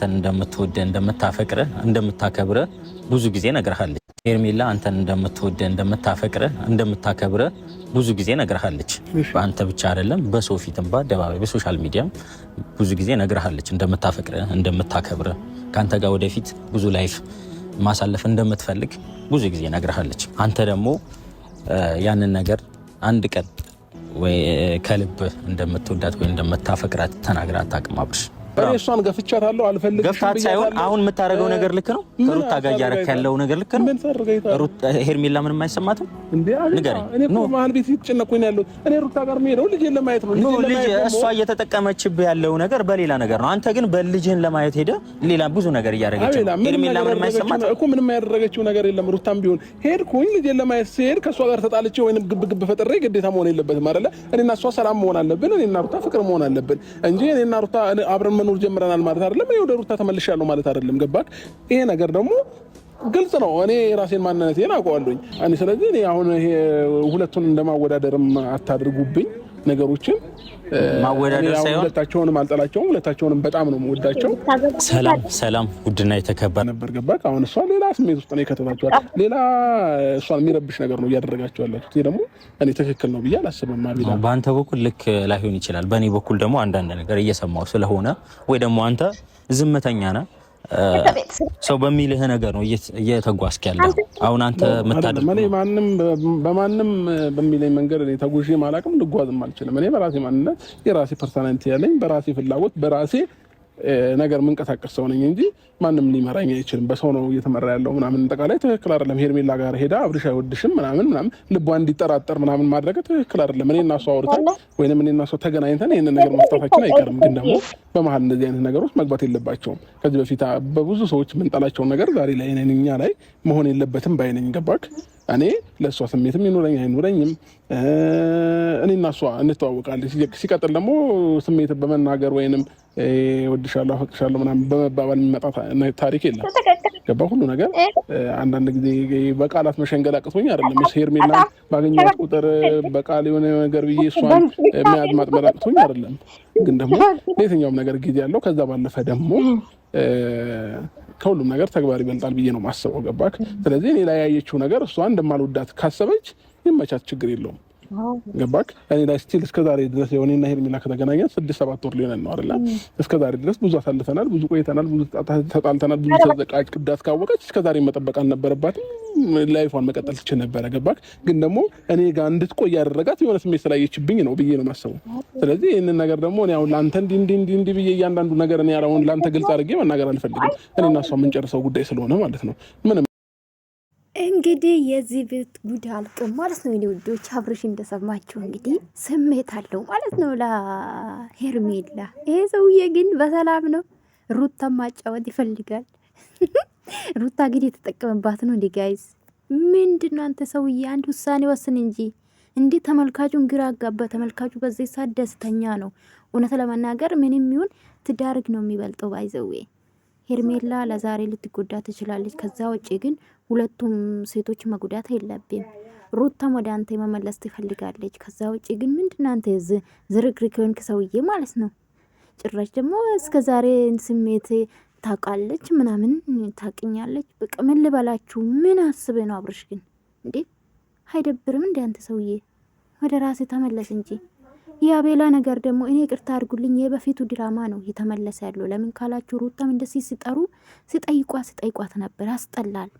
አንተን እንደምትወደ እንደምታፈቅረ እንደምታከብረ ብዙ ጊዜ ነግረሃለች። ሄርሜላ አንተን እንደምትወደ እንደምታፈቅረ እንደምታከብረ ብዙ ጊዜ ነግረሃለች። በአንተ ብቻ አይደለም በሰው ፊትም በአደባባይ በሶሻል ሚዲያም ብዙ ጊዜ ነግረሃለች እንደምታፈቅረ እንደምታከብረ ካንተ ጋር ወደፊት ብዙ ላይፍ ማሳለፍ እንደምትፈልግ ብዙ ጊዜ ነግረሃለች። አንተ ደግሞ ያንን ነገር አንድ ቀን ወይ ከልብ እንደምትወዳት ወይ እንደምታፈቅራት ተናግራ አታውቅም አብርሽ። እሷን ገፍቻታለሁ አልፈልግም። ገፍታት ሳይሆን አሁን የምታረገው ነገር ልክ ነው። ከሩታ ጋር ያረክ ያለው ነገር ልክ ነው። ሄርሜላ ምንም አይሰማትም እንዴ? ንገረኝ። እኔ እኮ መሀል ቤት እየተጨነኩኝ ነው ያለው። እኔ ሩታ ጋር የምሄደው ልጄን ለማየት ነው። ልጅ እሷ እየተጠቀመችብህ ያለው ነገር በሌላ ነገር ነው። አንተ ግን በልጅህን ለማየት ሄደ ሌላ ብዙ ነገር እያደረገች ነው። ሄርሜላ ምንም አይሰማትም እኮ ምንም ያደረገችው ነገር የለም። ሩታም ቢሆን ሄድኩኝ ልጄን ለማየት ሲሄድ ከሷ ጋር ተጣልቼ ወይንም ግብ ፈጥሬ ግዴታ መሆን የለበትም አይደለ? እኔና እሷ ሰላም መሆን አለብን። እኔና ሩታ ፍቅር መሆን አለብን እንጂ እኔና ሩታ አብረን መኖር ጀምረናል ማለት አይደለም። እኔ ወደ ሩታ ተመልሻለሁ ማለት አይደለም። ገባክ? ይሄ ነገር ደግሞ ግልጽ ነው። እኔ ራሴን ማንነቴን አውቀዋለሁ። ስለዚህ እኔ አሁን ይሄ ሁለቱን እንደማወዳደርም አታድርጉብኝ ነገሮችን። ማወዳደር ሳይሆን ሁለታቸውንም አልጠላቸውም፣ ሁለታቸውንም በጣም ነው የምወዳቸው። ሰላም ውድና የተከበረ ነበር። ገባክ? አሁን እሷ ሌላ ስሜት ውስጥ ነው የከተታችኋል። ሌላ እሷን የሚረብሽ ነገር ነው እያደረጋችሁ ያላችሁት። ይሄ ደግሞ እኔ ትክክል ነው ብዬ አላስብም። በአንተ በኩል ልክ ላይሆን ይችላል። በእኔ በኩል ደግሞ አንዳንድ ነገር እየሰማው ስለሆነ ወይ ደግሞ አንተ ዝምተኛ ነህ ሰው በሚልህ ነገር ነው እየተጓዝክ ያለው። አሁን አንተ መታደል እኔ በማንም በሚለኝ መንገድ እኔ ተጉዤ ማላቅም ልጓዝም አልችልም። እኔ በራሴ ማንነት የራሴ ፐርሰናሊቲ ያለኝ በራሴ ፍላጎት በራሴ ነገር መንቀሳቀስ ሰው ነኝ እንጂ ማንም ሊመራኝ አይችልም። በሰው ነው እየተመራ ያለው ምናምን እንጠቃላይ ትክክል አይደለም። ሄርሜላ ጋር ሄዳ አብርሽ አይወድሽም ምናምን ልቧ እንዲጠራጠር ምናምን ማድረግ ትክክል አይደለም። እኔና እሷ አውርተን ወይንም እኔና እሷ ተገናኝተን ይሄንን ነገር ማስተካከል አይቀርም። ግን ደግሞ በመሀል እንደዚህ አይነት ነገሮች መግባት የለባቸውም። ከዚህ በፊት በብዙ ሰዎች የምንጠላቸውን ነገር ዛሬ ላይ እኛ ላይ መሆን የለበትም ባይነኝ። ገባክ? እኔ ለእሷ ስሜትም ይኑረኝ አይኑረኝም እኔና እሷ እንተዋወቃለን። ሲቀጥል ደግሞ ስሜት በመናገር ወይንም ወድሻለሁ አፈቅርሻለሁ ምናምን በመባባል የሚመጣ ታሪክ የለም። ገባ? ሁሉ ነገር አንዳንድ ጊዜ በቃላት መሸንገል አቅቶኝ አይደለም። ሄርሜላ ባገኘኋት ቁጥር በቃል የሆነ ነገር ብዬ እሷን መያዝ ማጥመድ አቅቶኝ አይደለም። ግን ደግሞ ለየትኛውም ነገር ጊዜ ያለው ከዛ ባለፈ ደግሞ ከሁሉም ነገር ተግባር ይበልጣል ብዬ ነው ማስበው። ገባክ? ስለዚህ እኔ ላይ ያየችው ነገር እሷ እንደማልወዳት ካሰበች ይመቻት፣ ችግር የለውም። ገባክ? እኔ ላይ ስቲል እስከዛሬ ድረስ የሆነና ሄርሜላ ከተገናኘን 6-7 ወር ሊሆነን ነው አይደል? እስከዛሬ ድረስ ብዙ አሳልፈናል፣ ብዙ ቆይተናል፣ ብዙ ተጣልተናል፣ ብዙ ተዘቃጭ ቅዳት ካወቀች እስከዛሬ መጠበቅ አልነበረባትም። ላይፏን መቀጠል ትችል ነበረ። ገባክ? ግን ደግሞ እኔ ጋር እንድትቆይ ያደረጋት የሆነ ስሜት ስላየችብኝ ነው ብዬ ነው ማሰበው። ስለዚህ ይሄንን ነገር ደግሞ እኔ አሁን ላንተ እንዲ ብዬ እያንዳንዱ ነገር እኔ ያለውን ላንተ ግልጽ አድርጌ መናገር አልፈልግም። እኔና እሷ የምንጨርሰው ጉዳይ ስለሆነ ማለት ነው። ምንም እንግዲህ የዚህ ቤት ጉድ አልቅም ማለት ነው። እኔ ውዶች አብርሽ እንደሰማችሁ እንግዲህ ስሜት አለው ማለት ነው ለሄርሜላ። ይሄ ሰውዬ ግን በሰላም ነው። ሩታ ማጫወት ይፈልጋል። ሩታ ግን የተጠቀመባት ነው እንዴ? ጋይዝ ምንድነው? አንተ ሰውዬ አንድ ውሳኔ ወስን እንጂ እንዴ! ተመልካቹን ግራ አጋባ። ተመልካቹ በዚህ ሰዓት ደስተኛ ነው። እውነት ለመናገር ምንም ይሁን ትዳርግ ነው የሚበልጠው። ባይዘዌ ሄርሜላ ለዛሬ ልትጎዳ ትችላለች። ከዛ ውጪ ግን ሁለቱም ሴቶች መጉዳት የለብም። ሩታም ወደ አንተ መመለስ ትፈልጋለች። ከዛ ውጪ ግን ምንድነው? አንተ ዝርክርክ የሆንክ ሰውዬ ማለት ነው። ጭራሽ ደግሞ እስከዛሬ ስሜት ታውቃለች ምናምን ታውቅኛለች። በቃ ምን ልበላችሁ? ምን አስበ ነው አብርሽ ግን እንዴ? አይደብርም እንዴ? አንተ ሰውዬ ወደ ራሴ ተመለስ እንጂ። የአቤላ ነገር ደግሞ እኔ ይቅርታ አድርጉልኝ፣ የበፊቱ ድራማ ነው የተመለሰ ያለው። ለምን ካላችሁ ሩታም እንደዚህ ሲጠይቋት ነበር። አስጠላል።